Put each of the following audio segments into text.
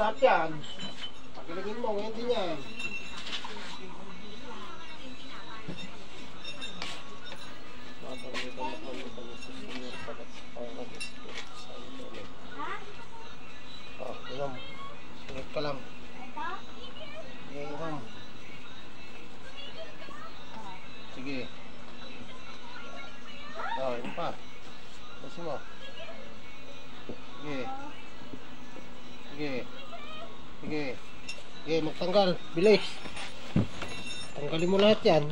lahat yan. Pagkalagin mo, ngayon din yan. Oh, inom. Sunod ka lang. Inom. Sige. Oh, inom pa. Basi mo. Sige. Sige. Sige. Sige, magtanggal. Bilis. Tanggalin mo lahat yan.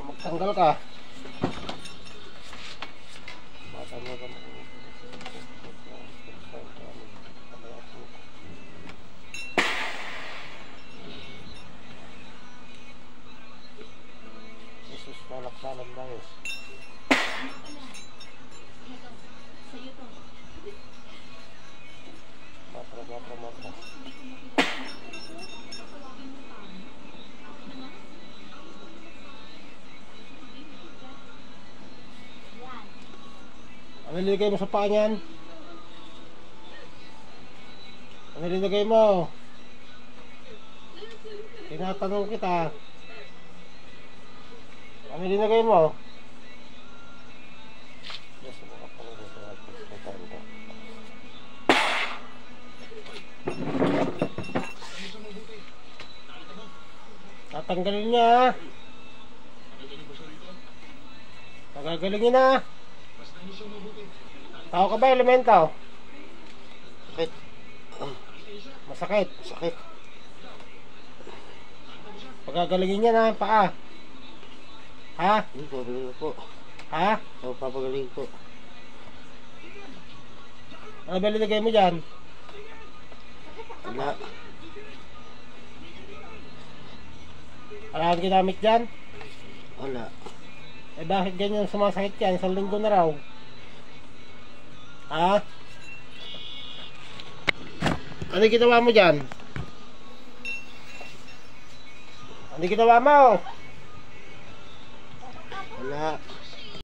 Magtanggal ka. Jesus, malak-salam tayo. Matra. Ano nilagay mo sa paa niyan? Ano nilagay mo? Tinatanong kita. Ano nilagay mo? Tatanggalin niya. Nagagalingin na. Tao ka ba, elemento? Sakit. Masakit. Sakit. Pagagalingin niya na, paa. Ha? Papagaling po. Ha? O, papagaling po. Ano ba nilagay mo dyan? Wala. Wala kang ginamit dyan? Wala. Eh bakit ganyan sumasakit yan? Isang linggo na raw. Ha? Ano ginawa mo dyan? Ano ginawa mo? Wala.